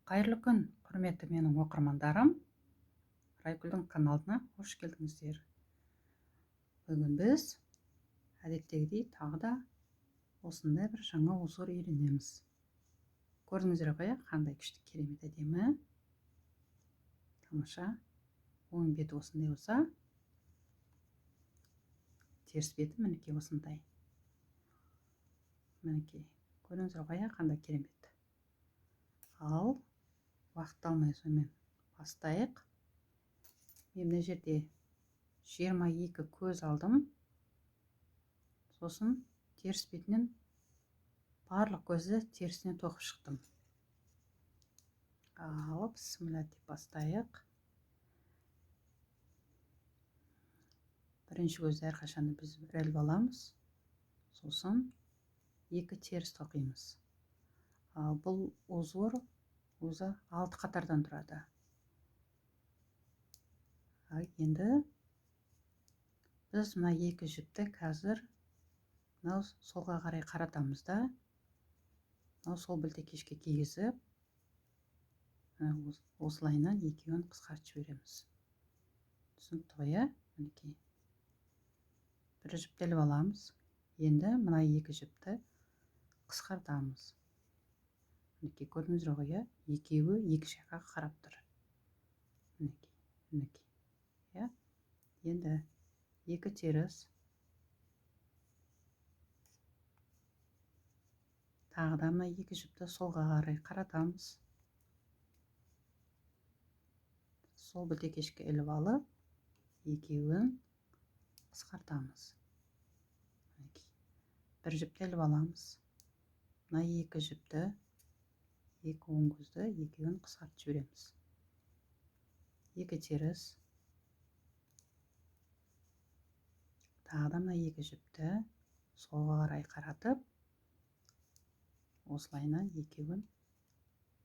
Қайырлы күн, құрметті менің оқырмандарым. Райгүлдің каналына қош келдіңіздер. Бүгін біз әдеттегідей тағы да осындай бір жаңа озор үйренеміз. Көрдіңіздер ғой, қандай күшті, керемет, әдемі. Тамаша. Оң беті осындай болса, теріс беті мінекей осындай. Мінекей, көрдіңіздер ғой, қандай керемет. Ал уақыт алмай сонымен бастайық. Мен мына жерде 22 көз алдым. Сосын теріс бетінен барлық көзді терісіне тоқып шықтым. Ал бісміллә деп бастайық. Бірінші көзді әрқашанда біз бір іліп аламыз. Сосын 2 теріс тоқимыз. Бұл озор өзі 6 қатардан тұрады. Енді біз мына 2 жіпті қазір солға қарай қаратамыз да, сол білтекешке кигізіп, осылайынан екеуін қысқартып жібереміз. Түсінікті ғой, мінекей. Бір жіпті іліп аламыз. Енді мына 2 жіпті қысқартамыз. Мінекей, көрдіңіздер ғой, екеуі екі жаққа қарап тұр. Мінекей. Енді 2 теріс. Тағы да мына 2 жіпті солға қарай қаратамыз. Сол білтекешке іліп алып, екеуін қысқартамыз. Бір жіпті іліп аламыз. Мына 2 жіпті, 2 оң көзді екеуін қысқартып жібереміз. 2 теріс. Тағы да мына 2 жіпті солға қарай қаратып, осылайынан екеуін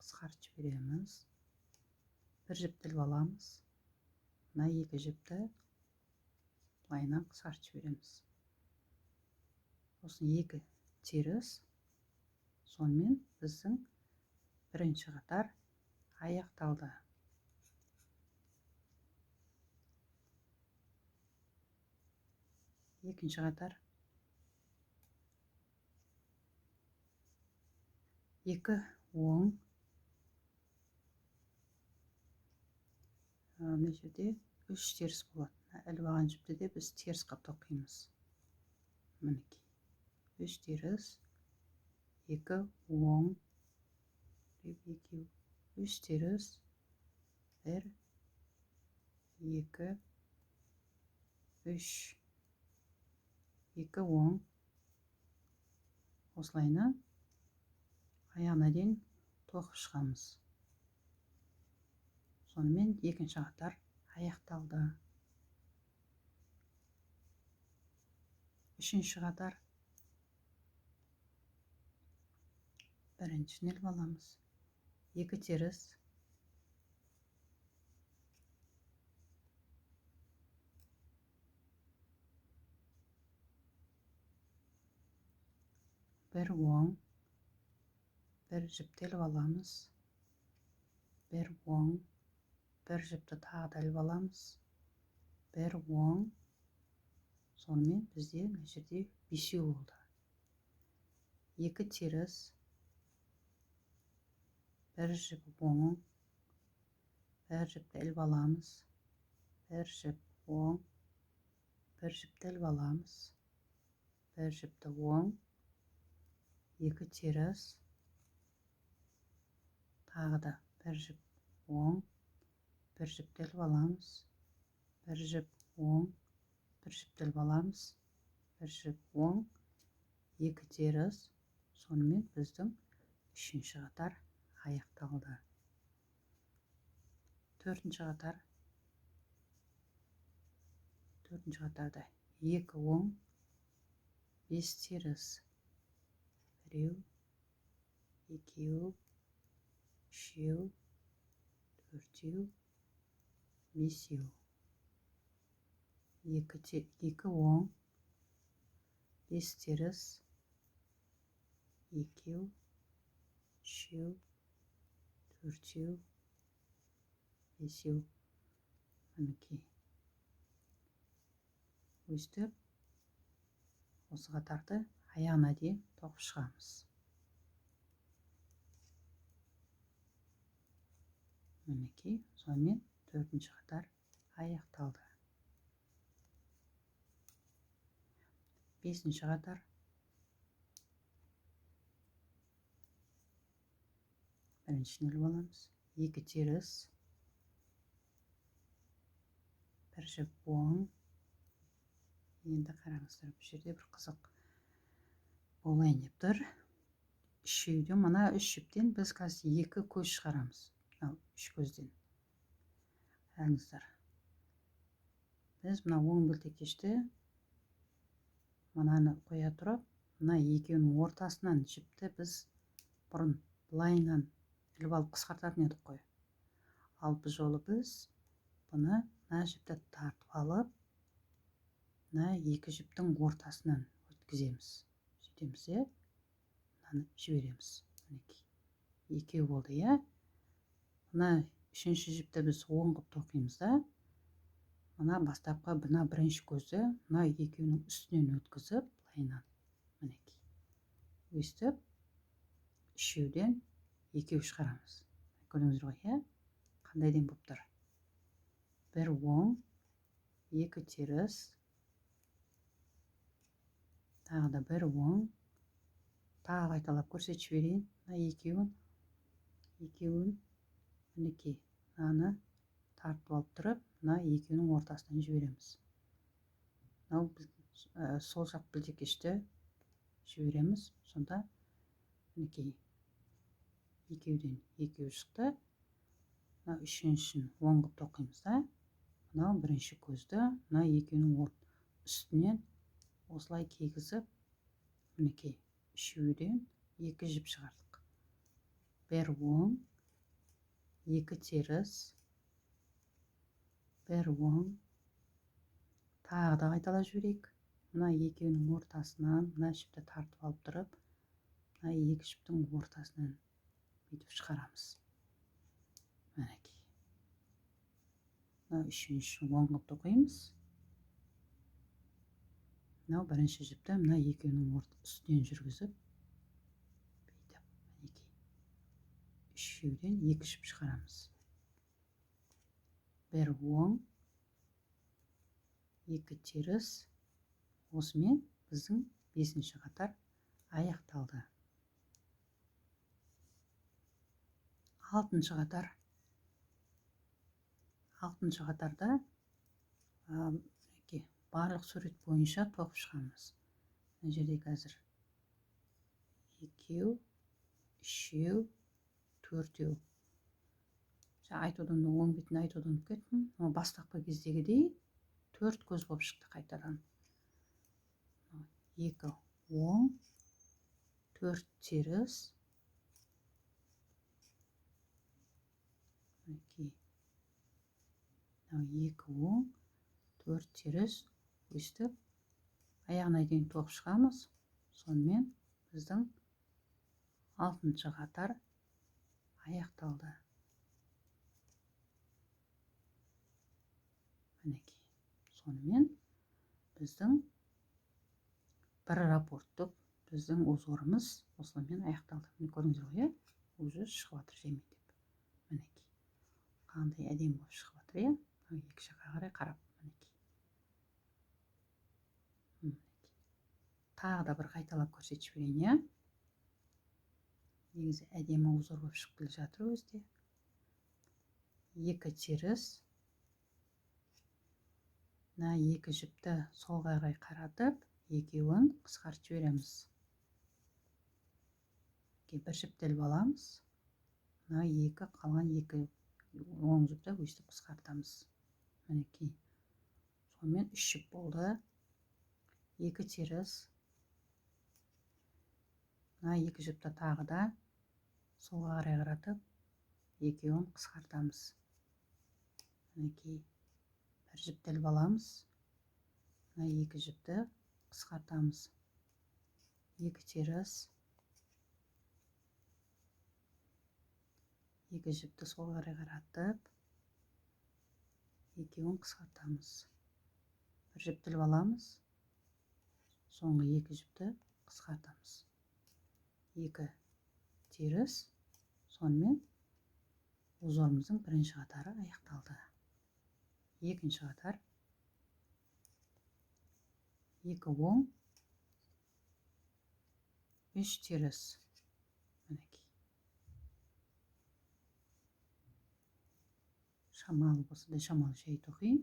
қысқартып жібереміз. Бір жіпті іліп аламыз. Мына 2 жіпті былайынан қысқартып жібереміз. Сосын 2 теріс. Сонымен біздің бірінші қатар аяқталды. Екінші қатар 2 оң, мына жерде 3 теріс болады. Іліп алған жіпті де біз теріс қылып тоқимыз. Мінекей, 3 теріс, 2 оң, 3 теріс, 1, 2, 3, 2 оң. Осылайынан аяғына дейін тоқып шығамыз. Сонымен екінші қатар аяқталды. Үшінші қатар біріншісін іліп аламыз. 2 теріс. Бір оң. Бір жіпті іліп аламыз. Бір оң. Бір жіпті тағы да іліп аламыз. Бір оң. Сонымен бізде мына жерде 5 болды. 2 теріс. Бір жіп оң. Бір жіпті іліп аламыз. Бір жіп оң. Бір жіпті іліп аламыз. Бір жіпті оң. 2 теріс. Тағы да бір жіп оң. Бір жіпті іліп аламыз. Бір жіп оң. Бір жіпті іліп аламыз. Бір жіп оң. 2 теріс. Сонымен біздің үшінші қатар аяқталды. Төртінші қатар. Төртінші қатарда 2 оң, 5 теріс. 1, 2, 3, 4, 5. 2 оң, 5 теріс. 2, 3, төртеу, бесеу. Мінекей. Өстіп, осы қатарды аяғына дейін тоқып шығамыз. Мінекей, сонымен төртінші қатар аяқталды. Бесінші қатар. Біріншісін іліп аламыз. 2 теріс. Бір жіп оң. Енді қараңыздар, бұл жерде бір қызық болайын деп тұр. Үшеуден, мына 3 жіптен біз қазір 2 көз шығарамыз. 3 көзден. Қараңыздар. Біз мына оң білтекешті мынаны қоя тұрып, мына екеуінің ортасынан жіпті біз бұрын былайынан іліп алып қысқартатын едік қой. Ал бұл жолы біз бұны мына жіпті тартып алып, мына екі жіптің ортасынан өткіземіз. Сөйтеміз, мынаны жібереміз. Мінекей. Екеу болды, Мына үшінші жіпті біз оң қылып тоқимыз да, мына бастапқы мына бірінші көзді мына екеуінің үстінен өткізіп, былайынан. Мінекей. Өстіп, үшеуден екеу шығарамыз. Көрдіңіздер ғой, қандай дем болып тұр. Бір оң, 2 теріс, тағы да бір оң, тағы қайталап көрсетіп жіберейін. Мына екеуін, мінекей, мынаны тартып алып тұрып, мына екеуінің ортасынан жібереміз. Мынау сол жақ білтекешті жібереміз. Сонда, мінекей, екеуден екеу шықты. Мына үшіншісін оң қылып тоқимыз да, мынау бірінші көзді мына екеуінің үстінен осылай кигізіп, мінекей, үшеуден 2 жіп шығардық. Бір оң, 2 теріс, бір оң, тағы да қайталап жіберейік. Мына екеуінің ортасынан мына жіпті тартып алып тұрып, мына 2 жіптің ортасынан бүйтіп шығарамыз. Мінекей. Мына үшінші оң қылып тоқимыз. Мынау бірінші жіпті мына екеуінің үстінен жүргізіп, бүйтіп, мінекей, үшеуден 2 жіп шығарамыз. Бір оң, 2 теріс. Осымен біздің 5-ші қатар аяқталды. 6-ші қатар. 6-ші қатарда барлық сурет бойынша тоқып шығамыз. Мына жерде қазір 2, 3, 4. Айтудан оң бетін айтудан кеттім. Бастапқы кездегідей 4 көз болып шықты қайтадан. 2 оң, 4 теріс. Мінекей. 2 оң, 4 теріс. Өстіп, аяғына дейін тоқып шығамыз. Сонымен біздің 6-ші қатар аяқталды. Мінекей. Сонымен біздің бір рапорттық біздің узорымыз осылаймен аяқталды. Міне көрдіңіздер ғой, уже шығып жатыр жеме деп. Мінекей. Қандай әдемі болып шығып жатыр, екі жаққа қарай қарап. Тағы да бір қайталап көрсетіп жіберейін, Негізі әдемі узор болып шығып келе жатыр өзде. 2 теріс. Мына 2 жіпті солға қарай қаратып, екеуін қысқартып жібереміз. Бір жіпті іліп аламыз. Мына қалған 2 оң жіпті өстіп қысқартамыз. Мінекей. Сонымен 3 жіп болды. 2 теріс. Мына 2 жіпті тағы да солға қарай қаратып, екеуін қысқартамыз. Мінекей. Бір жіпті іліп аламыз. Мына 2 жіпті қысқартамыз. 2 теріс. екі жіпті сол қарай қаратып, екеуін қысқартамыз. Бір жіпті іліп аламыз, соңғы екі жіпті қысқартамыз. Екі теріс, сонымен узорымыздың бірінші қатары аяқталды. Екінші қатар екі оң, үш теріс. Мінекей. Шамалы болса да шамалы жай тоқиын.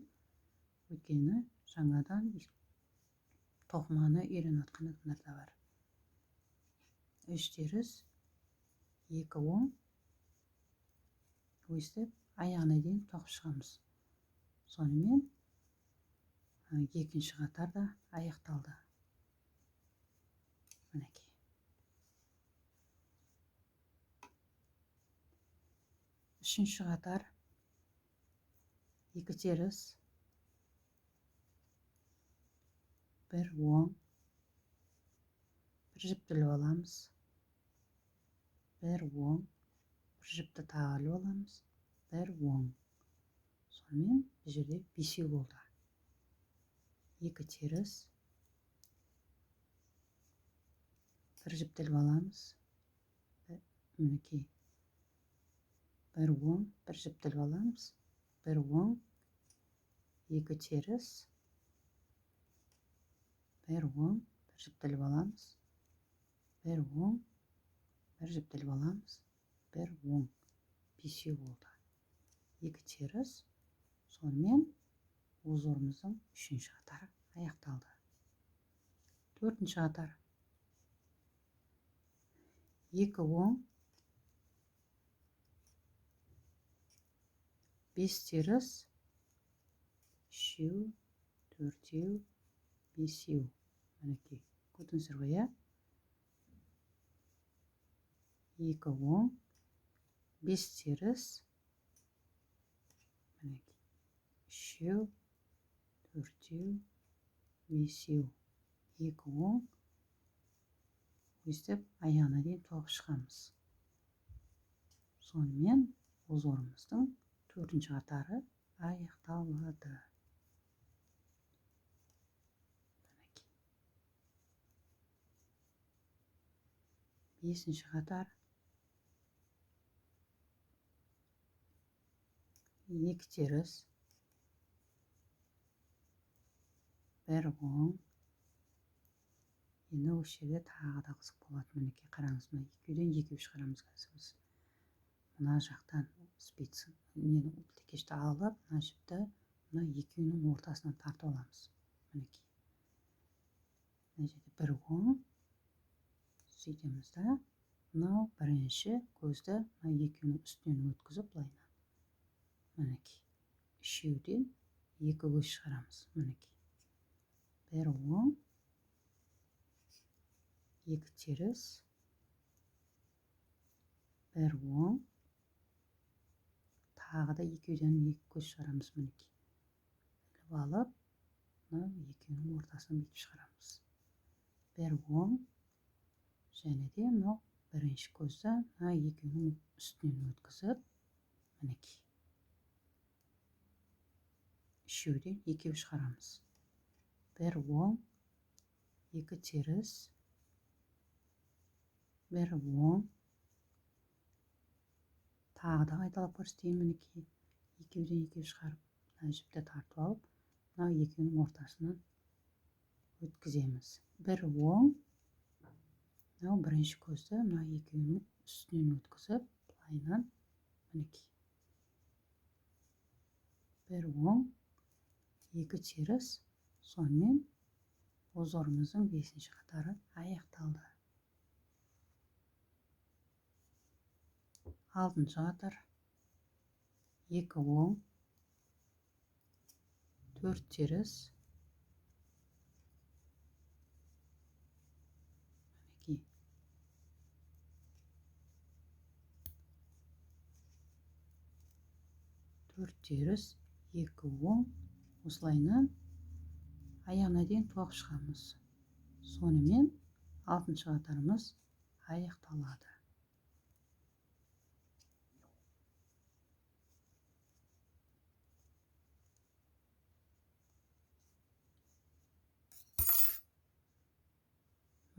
Өйткені жаңадан тоқыманы үйреніп жатқан адамдар да бар. Үш теріс, екі оң, өстіп аяғына дейін тоқып шығамыз. Сонымен екінші қатар да аяқталды. Мінекей. Үшінші қатар екі теріс, бір оң, бір жіпті іліп аламыз, бір оң, бір жіпті тағы іліп аламыз, бір оң. Сонымен бұл жерде бесеу болды. Екі теріс, бір жіпті іліп аламыз, мінекей, бір оң, бір жіпті іліп аламыз, бір оң, екі теріс, бір оң, бір жіпті іліп аламыз, бір оң, бір жіпті іліп аламыз, бір оң. Бесеу болды. Екі теріс, сонымен узорымыздың үшінші қатары аяқталды. Төртінші қатар екі оң, бес теріс, үшеу, төртеу, бесеу. Мінекей, көрдіңіздер ғой, иә? Екі оң, бес теріс, мінекей, үшеу, төртеу, бесеу. Екі оң, өстіп аяғына дейін тоқып шығамыз. Сонымен узорымыздың төртінші қатары аяқталады. Бесінші қатар екі теріс, бір оң. Енді осы жерде тағы да қызық болады. Мінекей, қараңыз, мына екеуден екеу шығарамыз қазір біз. Мына жақтан спицы, текешті алып, мына жіпті мына екеуінің ортасынан тартып аламыз. Мінекей. Мына жерде бір оң. Сөйтеміз да, мынау бірінші көзді мына екеуінің үстінен өткізіп былайынан. Мінекей. Үшеуден екі көз шығарамыз. Мінекей. Бір оң, екі теріс, бір оң, тағы да екеуден екі көз шығарамыз. Мінекей. Іліп алып, мынау екеуінің ортасынан бүйтіп шығарамыз. Бір оң, және де мынау бірінші көзді мына екеуінің үстінен өткізіп, мінекей. Үшеуден екеу шығарамыз. Бір оң, екі теріс, бір оң, тағы да қайталап көрсетейін. Мінекей, екеуден екеу шығарып, мына жіпті тартып алып, мына екеуінің ортасынан өткіземіз. Бір оң, мынау бірінші көзді мына екеуінің үстінен өткізіп, былайынан, мінекей. Бір оң, екі теріс, сонымен узорымыздың бесінші қатары аяқталды. Алтыншы қатар екі оң, төрт теріс, мінекей. Төрт теріс, екі оң, осылайынан аяғына дейін тоқып шығамыз. Сонымен алтыншы қатарымыз аяқталады.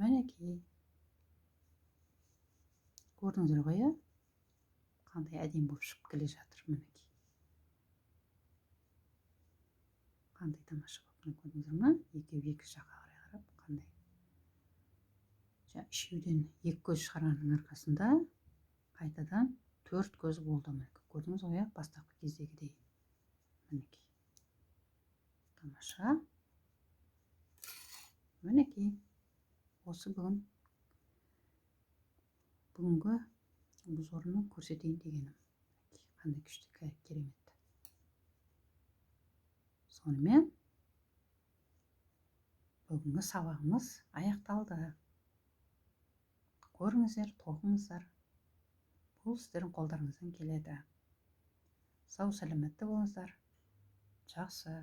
мінекей көрдіңіздер ғой, иә, қандай әдемі болып шығып келе жатыр. Мінекей қандай тамаша болып, көрдіңіздер ма? Екеуі екі жаққа қарай қарап, қандай. Үшеуден екі көз шығарғанның арқасында қайтадан төрт көз болды. Көрдіңіз ғой, бастапқы кездегідей. Мінекей тамаша. Мінекей осы бүгінгі обзорымды көрсетейін дегенім. Қандай күшті, керемет. Сонымен бүгінгі сабағымыз аяқталды. Көріңіздер, тоқыңыздар. Бұл сіздердің қолдарыңыздан келеді. Сау сәлеметті болыңыздар. Жақсы.